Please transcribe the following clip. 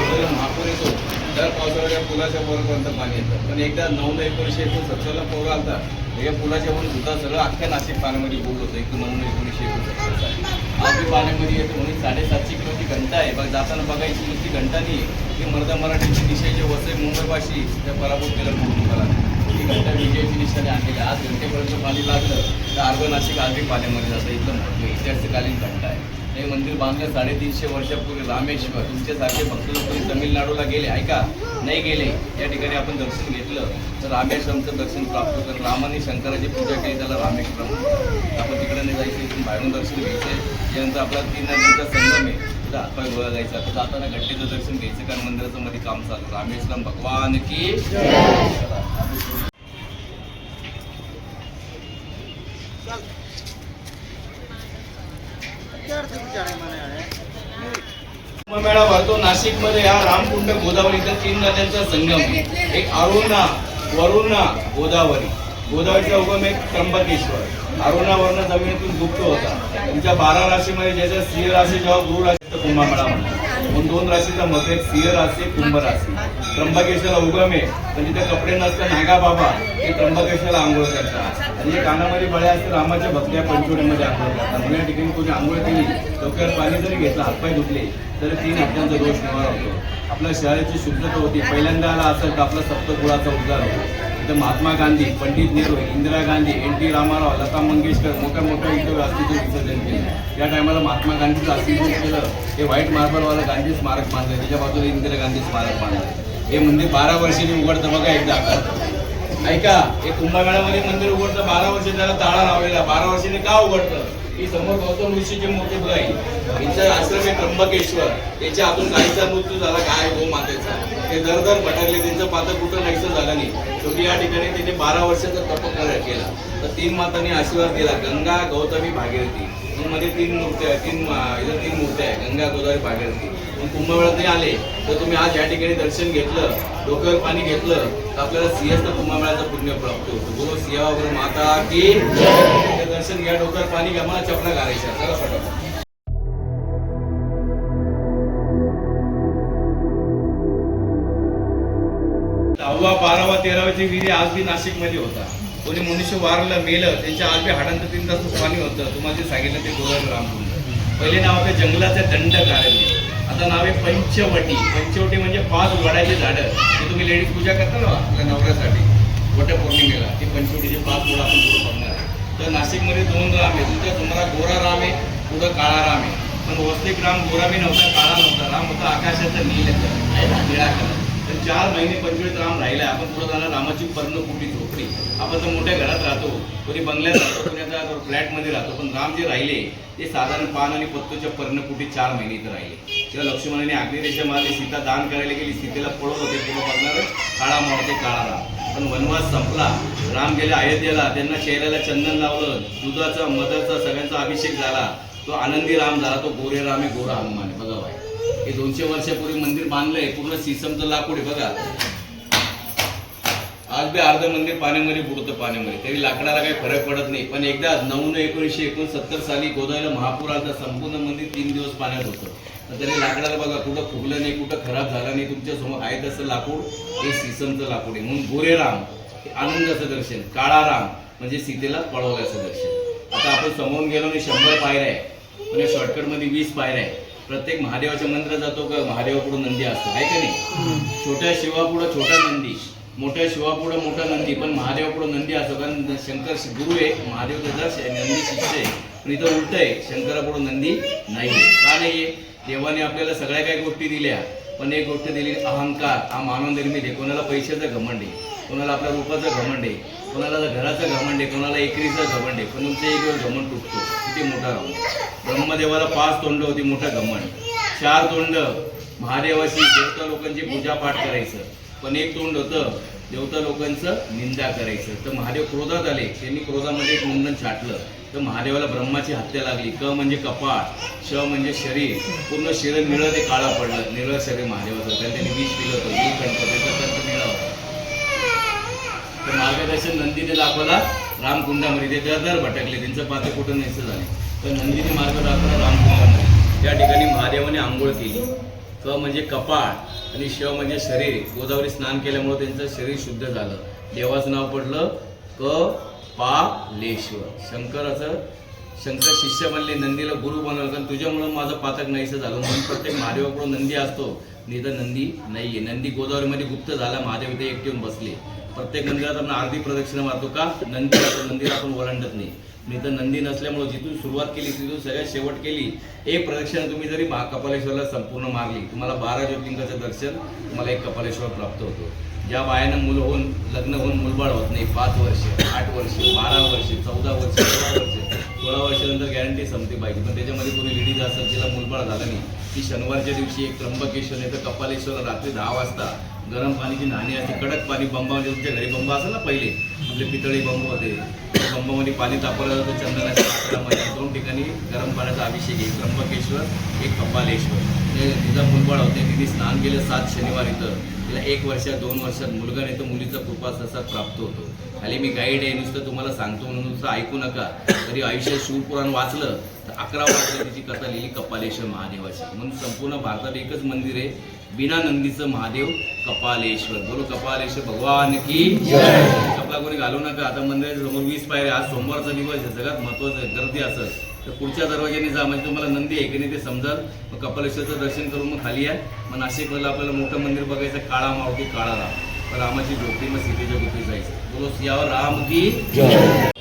गोदावरीला महापूर येतो, दर पावसाळ्यात पुलाच्या वरपर्यंत पाणी येतं. पण एकदा 9/1969 पूर आलता, या पुलाच्या वरून सुद्धा सगळं अख्ख्या नाशिक पाण्यामध्ये बुड होतं. 9/1969 आज मी पाण्यामध्ये येतो म्हणून 750 किलोची घंटा आहे. बघ जाताना बघायची नुसती घंटा नाही, ती मर्दा मराठीची दिशेचे वसई मुंबईपाशी त्या पराभूत केलं म्हणून मला ती घंटा विजयाची निशाने आणलेली. आज घंटेपर्यंत पाणी लागलं तर अर्ध नाशिक आजही पाण्यामध्ये जातं. इथलं महत्त्व इतिहासकालीन घंटा आहे. हे मंदिर बांधलं 350 वर्षापूर्वी रामेश्वर. तुमच्यासारखे भक्त लोक तमिळनाडूला गेले, ऐका नाही गेले, या ठिकाणी आपण दर्शन घेतलं तर रामेश्वरमचं दर्शन प्राप्त होतं. रामाने शंकराची पूजा केली, त्याला रामेश्वरम. आपण तिकडे नाही जायचं, इथून बाहेरून दर्शन घ्यायचं. त्यानंतर आपला 3 नद्यांचा संगम आहे, तिथं हातपाय गोळा जायचा. तर जाताना घंटेचं दर्शन घ्यायचं, कारण मंदिराचं मध्ये काम चालू. रामेश्वरम भगवान की कुंभमेळा भरतो नाशिकमध्ये. हा रामकुंड गोदावरीचा 3 नद्यांचा संगम आहे. एक अरुणा, वरुणा, गोदावरी. गोदावरीचा उगम एक त्र्यंबकेश्वर. अरुणावरून जमिनीतून गुप्त होता. तुमच्या 12 राशीमध्ये ज्याच्या सिंह राशी जेव्हा गुरु राशी तर कुंभमेळा म्हणतात. म्हणून 2 राशीचा मत एक सिंह राशी, कुंभ राशी. त्र्यंबकेश्वरला उगम आहे, पण तिथे कपडे नसतात. नागा बाबा हे त्र्यंबकेश्वरला आंघोळ करतात. आणि जे कानामध्ये बळे असते रामाच्या भक्त्या पंचवटीमध्ये आंघोळ करतात. म्हणजे या ठिकाणी कोणी आंघोळ केली, डोक्यावर पाणी जरी घेतलं, हातपाय धुतले तर 3 हप्त्यांचा दोष निवारा होतो. आपल्या शरीराची शुद्धता होती. पहिल्यांदा आला असेल तर आपला सप्तकुळाचा उद्धार होतो. इथं महात्मा गांधी, पंडित नेहरू, इंदिरा गांधी, NT रामाराव, लता मंगेशकर मोठ्या इथं अस्थित्व विसर्जन केलं. या टायमाला महात्मा गांधीचं अस्तित्व केलं. हे व्हाईट मार्बलवाला गांधी स्मारक बांधलं, त्याच्या बाजूला इंदिरा गांधी स्मारक बांधलं. हे मंदिर 12 वर्षांनी उघडतं बघा एकदा. ऐका, हे कुंभमेळ्यामध्ये मंदिर उघडतं 12 वर्ष, त्याला ताळा लावलेला. 12 वर्षांनी का उघडतं? ही समोर गौतम ऋषीचे मोठे बुवा आहे, यांचा आश्रम आहे त्र्यंबकेश्वर. त्याच्या हातून गायीचा मृत्यू झाला, गाय गोमातेचा. ते दर भटकले, त्यांचं पात्र कुठं नाहीचं झालं नाही. शेवटी या ठिकाणी त्यांनी 12 वर्षाचा तपकार्य केला. तर 3 मातांनी आशीर्वाद दिला, गंगा, गौतमी, भागीरथी. मध्ये 3 मूर्त्या आहेत, 3 मूर्त्या आहेत, गंगा, गोदावरी, भागीरथी. कुंभमेळ्यात नाही आले तर तुम्ही आज या ठिकाणी दर्शन घेतलं, डोक्यावर पाणी घेतलं तर आपल्याला सिंहस्थ कुंभमेळ्याचं पुण्य प्राप्त होतं. गुरु सिंहावर माता की दर्शन घ्या, डोक्यावर पाणी घ्या, मला चपला घालायच्या. चला फटाफट. 10वा 12वा 13वाची विधी आज बी नाशिकमध्ये होता. कोणी मनुष्य वारलं, मेलं, त्यांच्या आज बी हाडांचं 3 तास पाणी होतं. तुम्हाला जे सांगितलं ते गोदावरी रामकुंड. पहिले नाव होते जंगलाचे दंडकारण्य, आता नाव आहे पंचवटी. पंचवटी म्हणजे 5 वडाची झाडं. ते तुम्ही लेडीज पूजा करता ना आपल्या नवऱ्यासाठी वटपौर्णिमेला, ती पंचवटीचे 5 वड आपण पुढे बघणार आहे. तर नाशिकमध्ये 2 राम आहे. तुमच्या तुम्हाला गोरा राम आहे, पुढं काळा राम आहे. पण वास्तविक राम गोरा बी नव्हता, काळा नव्हता. राम होता आकाशाचा निळा कलर. तर 4 महिने 25 राम राहिला. आपण पुढे जाणार रामाची पर्णकुटी झोपडी. आपण तर मोठ्या घरात राहतो, कोणी बंगल्यात राहतो, कोणी आता फ्लॅटमध्ये राहतो. पण राम जे राहिले ते साधारण पान आणि पत्तूच्या पर्णकुटी 4 महिने इथं राहिले. तेव्हा लक्ष्मणाने अग्निरेषा मारली, सीता दान करायला गेली, सीतेला पळत होते. पुढे बघणार काळा मावते काळा राम. पण वनवास संपला, राम गेले अयोध्येला. त्यांना चेहऱ्याला चंदन लावलं, दुधाचा मधाचा सगळ्यांचा अभिषेक झाला. तो आनंदी राम झाला. तो गोरे राम आहे, गोरा हनुमान आहे. बघा बाय, हे 200 वर्षापूर्वी मंदिर बांधलंय. पूर्ण सिसमचं लाकूड आहे बघा. आज बी अर्ध मंदिर पाण्यामध्ये बुडतं पाण्यामध्ये, तरी लाकडाला काही फरक पडत नाही. पण एकदा 9/1969 साली गोदावरीला महापूर आला. संपूर्ण मंदिर 3 दिवस पाण्यात होतं. तरी लाकडाला बघा कुठं फुगलं नाही, कुठं खराब झालं नाही. तुमच्या समोर आहे तसं लाकूड हे सिसमचं लाकूड आहे. म्हणून गोरे राम आनंदाचं दर्शन, काळा राम म्हणजे सीतेला पळवल्याचं दर्शन. आता आपण समोरून गेलो नाही, 100 पायऱ्या आहे, म्हणजे शॉर्टकटमध्ये 20 पायऱ्या आहे. प्रत्येक महादेवाच्या मंदिरात जातो का महादेवापुढं नंदी असतो, आहे का नाही? छोट्या शिवापुढं छोटा नंदी, मोठ्या शिवापुढं मोठा नंदी. पण महादेवापुढं नंदी असतो, कारण शंकर गुरु आहे, महादेव त्याचा नंदी शिष्य आहे. पण इथं उलट आहे, शंकरापुढं नंदी नाही. का नाही आहे? देवाने आपल्याला सगळ्या काही गोष्टी दिल्या, पण एक गोष्ट दिली अहंकार. हा मानव निर्मित आहे. कोणाला पैशाचं घमंड आहे, कोणाला आपल्या रूपाचं घमंड आहे, कोणाला घराचं घमंड आहे, कोणाला एकरीचं घमंड आहे. पण तुमच्या एक वेळ घमंड तुटतो, किती मोठा राहून. ब्रह्मदेवाला 5 तोंड होती, मोठा घमंड. 4 तोंड महादेवाची देवता लोकांची पूजा पाठ करायचं, पण 1 तोंड होतं देवता लोकांचं निंदा करायचं. तर महादेव क्रोधात आले, त्यांनी क्रोधामध्ये एक मुंडन छाटलं. तर महादेवाला ब्रह्माची हत्या लागली. क म्हणजे कपाळ, श म्हणजे शरीर. पूर्ण शरीर निळं ते काळं पडलं. निळं शरीर महादेवाचं. त्यांनी विष पिलं होतं. वीज गणपतीचा कंठ निळा होता. तर मार्गदर्शन नंदीने दाखवला रामकुंडामध्ये. ते दर भटकले, त्यांचं पात्र कुठं नाहीचं झाले. तर नंदीने मार्ग दाखवला रामकुंडामध्ये. त्या ठिकाणी महादेवाने आंघोळ केली. क म्हणजे कपाळ आणि श म्हणजे शरीर. गोदावरी स्नान केल्यामुळे त्यांचं शरीर शुद्ध झालं. देवाचं नाव पडलं कपालेश्वर. शंकर शिष्य बनले, नंदीला गुरु बनवलं, कारण तुझ्यामुळे माझं पातक नाहीसं झालं. म्हणून प्रत्येक महादेवाकडून नंदी असतो, नाही तर नंदी नाहीये. नंदी गोदावरीमध्ये गुप्त झाला, महादेव इथे एकटे येऊन बसले. प्रत्येक मंदिरात आपण अर्धी प्रदक्षिणा मारतो का? नंदीला आपण ओलांडत नाही तर नंदी नसल्यामुळे जिथून सुरुवात केली तिथून सगळ्यात शेवट केली. एक प्रदक्षिणा तुम्ही जरी कपालेश्वरला संपूर्ण मारली, तुम्हाला 12 ज्योतिर्लिंगाचं दर्शन, तुम्हाला एक कपालेश्वर प्राप्त होतो. ज्या बायानं लग्न होऊन मुलबाळ होत नाही, 5 वर्ष, 8 वर्ष, 12 वर्ष, 14 वर्ष, 16 वर्ष, 16 वर्षानंतर गॅरंटी संपते पाहिजे. पण त्याच्यामध्ये कोणी लेडीज असेल तिला मुलबाळ झालं नाही, ती शनिवारच्या दिवशी एक त्र्यंबकेश्वर नाही तर कपालेश्वर रात्री 10 वाजता गरम पाण्याची नाणी असते, कडक पाणी. बंबामध्ये तुमच्या घरी बंब असेल ना, पहिले आपले पितळी बंब होते, त्या बंबामध्ये पाणी तापवलं जातं. चंदनाच्या पात्रामध्ये 2 ठिकाणी गरम पाण्याचा अभिषेक, एक त्र्यंबकेश्वर, एक कपालेश्वर. तिचा मुलबाळ होते, तिने स्नान केलं 7 शनिवार इथं. तिला 1 वर्षात 2 वर्षात मुलगा नाही तर मुलीचा कृपा ससा प्राप्त होतो. खाली मी गाईड आहे, नुसतं तुम्हाला सांगतो म्हणून नुसतं ऐकू नका. तरी आयुष्यात शिवपुराण वाचलं तर 11 वाजता तिची कथा लिहिली कपालेश्वर महादेवाची. म्हणून संपूर्ण भारतात एकच मंदिर आहे बिना नंदीचं, महादेव कपालेश्वर. बोलो कपालेश्वर भगवान की जय. कपला कोणी घालू नका. आता मंदिराच्या समोर 20 पायऱ्या. आज सोमवारचा दिवस आहे, सगळ्यात महत्वाचं. गर्दी असेल तर पुढच्या दरवाज्याने जा, म्हणजे तुम्हाला नंदी आहे की नाही ते समजाल. मग कपालेश्वरचं दर्शन करून मग खाली आहे. मग नाशिकमधलं आपल्याला मोठं मंदिर बघायचं, काळा मावती काळा राम. रामाची झोपडी, मग सीतेच्या गुफेत जायचं. बोलो सियावर राम की जय.